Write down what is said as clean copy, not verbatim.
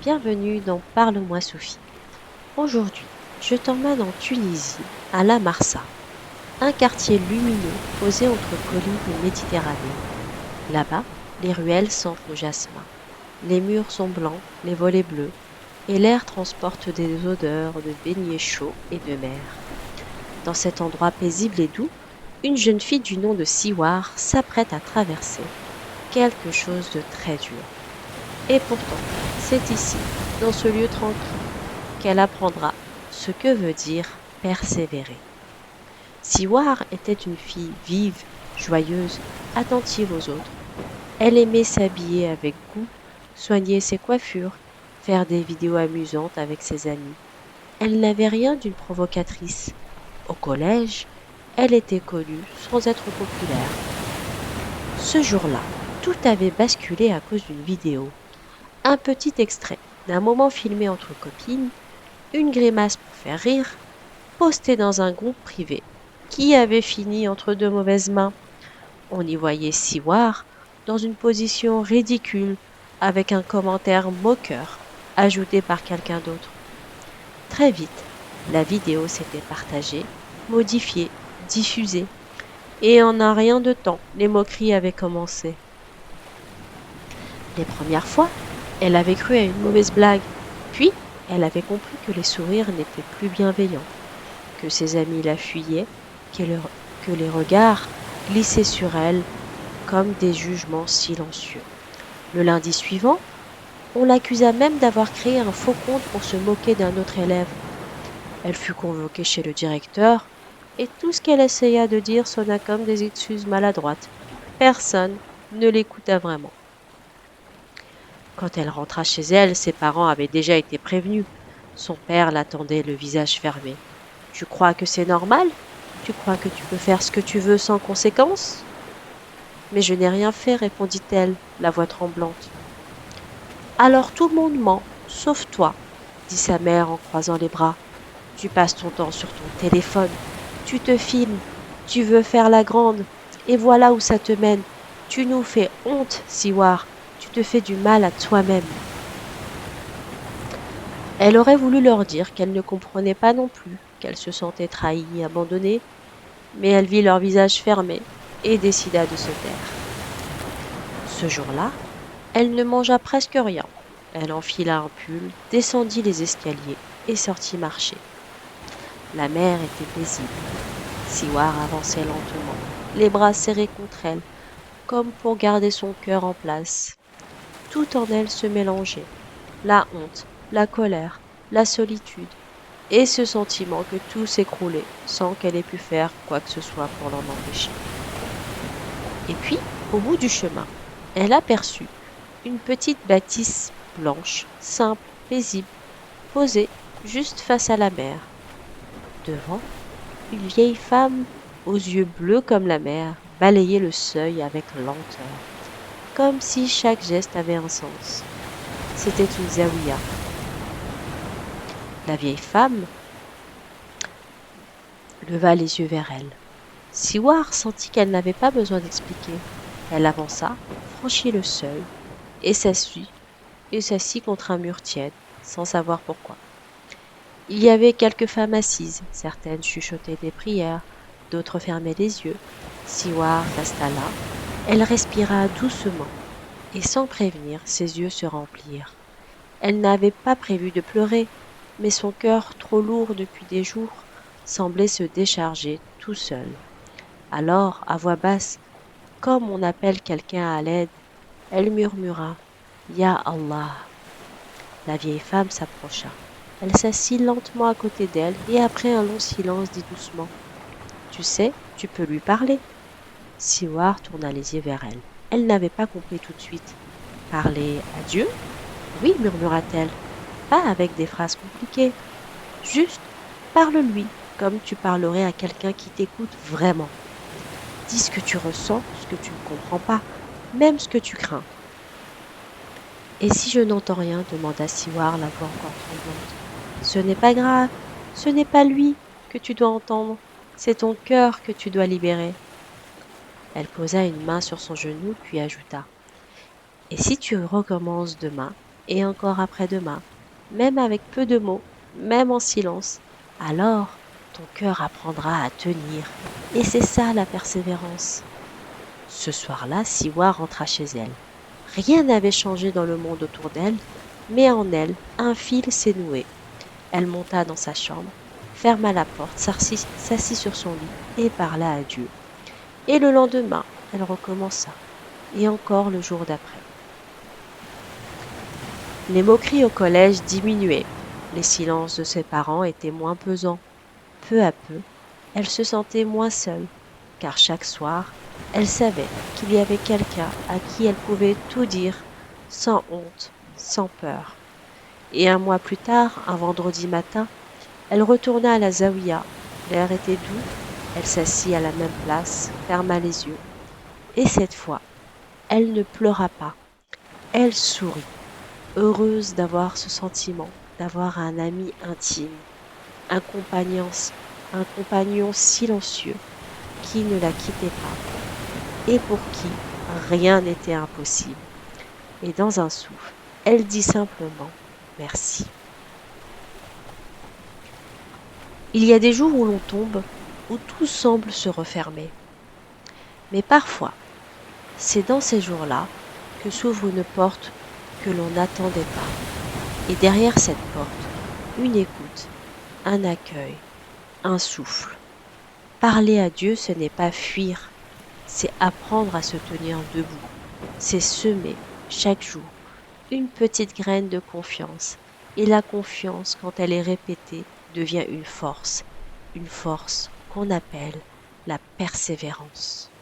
bienvenue dans Parle-moi Sophie. Aujourd'hui, je t'emmène en Tunisie, à La Marsa, un quartier lumineux posé entre collines et Méditerranée. Là-bas, les ruelles sentent le jasmin. Les murs sont blancs, les volets bleus, et l'air transporte des odeurs de beignets chauds et de mer. Dans cet endroit paisible et doux, une jeune fille du nom de Siwar s'apprête à traverser quelque chose de très dur. Et pourtant, c'est ici, dans ce lieu tranquille, qu'elle apprendra ce que veut dire persévérer. Siwar était une fille vive, joyeuse, attentive aux autres. Elle aimait s'habiller avec goût, soigner ses coiffures, faire des vidéos amusantes avec ses amis. Elle n'avait rien d'une provocatrice. Au collège, elle était connue sans être populaire. Ce jour-là, tout avait basculé à cause d'une vidéo. Un petit extrait d'un moment filmé entre copines, une grimace pour faire rire, posté dans un groupe privé, qui avait fini entre deux mauvaises mains. On y voyait Siwar dans une position ridicule, avec un commentaire moqueur, ajouté par quelqu'un d'autre. Très vite, la vidéo s'était partagée, modifiée, diffusée, et en un rien de temps, les moqueries avaient commencé. Les premières fois, elle avait cru à une mauvaise blague, puis elle avait compris que les sourires n'étaient plus bienveillants, que ses amis la fuyaient, que les regards glissaient sur elle comme des jugements silencieux. Le lundi suivant, on l'accusa même d'avoir créé un faux compte pour se moquer d'un autre élève. Elle fut convoquée chez le directeur, et tout ce qu'elle essaya de dire sonna comme des excuses maladroites. Personne ne l'écouta vraiment. Quand elle rentra chez elle, ses parents avaient déjà été prévenus. Son père l'attendait le visage fermé. « Tu crois que c'est normal? Tu crois que tu peux faire ce que tu veux sans conséquence ?» « Mais je n'ai rien fait, répondit-elle, la voix tremblante. « Alors tout le monde ment, sauf toi, dit sa mère en croisant les bras. Tu passes ton temps sur ton téléphone, tu te filmes, tu veux faire la grande, et voilà où ça te mène. Tu nous fais honte, Siwar, tu te fais du mal à toi-même. » Elle aurait voulu leur dire qu'elle ne comprenait pas non plus, qu'elle se sentait trahie, abandonnée, mais elle vit leur visage fermé et décida de se taire. Ce jour-là, elle ne mangea presque rien. Elle enfila un pull, descendit les escaliers et sortit marcher. La mer était paisible. Siwar avançait lentement, les bras serrés contre elle, comme pour garder son cœur en place. Tout en elle se mélangeait, la honte, la colère, la solitude, et ce sentiment que tout s'écroulait sans qu'elle ait pu faire quoi que ce soit pour l'en empêcher. Et puis, au bout du chemin, elle aperçut une petite bâtisse blanche, simple, paisible, posée juste face à la mer. Devant, une vieille femme aux yeux bleus comme la mer balayait le seuil avec lenteur, comme si chaque geste avait un sens. C'était une zaouïa. La vieille femme leva les yeux vers elle. Siwar sentit qu'elle n'avait pas besoin d'expliquer. Elle avança, franchit le seuil et s'assit contre un mur tiède, sans savoir pourquoi. Il y avait quelques femmes assises, certaines chuchotaient des prières, d'autres fermaient les yeux. Siwar resta là. Elle respira doucement, et sans prévenir, ses yeux se remplirent. Elle n'avait pas prévu de pleurer, mais son cœur, trop lourd depuis des jours, semblait se décharger tout seul. Alors, à voix basse, comme on appelle quelqu'un à l'aide, elle murmura « Ya Allah ». La vieille femme s'approcha. Elle s'assit lentement à côté d'elle et après un long silence dit doucement « Tu sais, tu peux lui parler ». Siwar tourna les yeux vers elle. Elle n'avait pas compris tout de suite. « Parler à Dieu ?» ?»« Oui, murmura-t-elle, pas avec des phrases compliquées. Juste, parle-lui comme tu parlerais à quelqu'un qui t'écoute vraiment. Dis ce que tu ressens, ce que tu ne comprends pas, même ce que tu crains. » « Et si je n'entends rien ?» demanda Siwar, la voix encore tremblante. « Ce n'est pas grave, ce n'est pas lui que tu dois entendre, c'est ton cœur que tu dois libérer. » Elle posa une main sur son genou puis ajouta « Et si tu recommences demain, et encore après-demain, même avec peu de mots, même en silence, alors ton cœur apprendra à tenir. Et c'est ça la persévérance. Ce soir-là, Siwa rentra chez elle. Rien n'avait changé dans le monde autour d'elle, mais en elle, un fil s'est noué. Elle monta dans sa chambre, ferma la porte, s'assit sur son lit et parla à Dieu. Et le lendemain, elle recommença, et encore le jour d'après. Les moqueries au collège diminuaient. Les silences de ses parents étaient moins pesants. Peu à peu, elle se sentait moins seule, car chaque soir, elle savait qu'il y avait quelqu'un à qui elle pouvait tout dire, sans honte, sans peur. Et un mois plus tard, un vendredi matin, elle retourna à la zaouïa. L'air était doux, elle s'assit à la même place, ferma les yeux. Et cette fois, elle ne pleura pas, elle sourit, heureuse d'avoir ce sentiment, d'avoir un ami intime, un compagnon, un compagnon silencieux qui ne la quittait pas et pour qui rien n'était impossible. Et dans un souffle, elle dit simplement merci. Il y a des jours où l'on tombe, où tout semble se refermer. Mais parfois, c'est dans ces jours-là que s'ouvre une porte que l'on n'attendait pas. Et derrière cette porte, une écoute, un accueil, un souffle. Parler à Dieu, ce n'est pas fuir, c'est apprendre à se tenir debout. C'est semer chaque jour une petite graine de confiance. Et la confiance, quand elle est répétée, devient une force qu'on appelle la persévérance.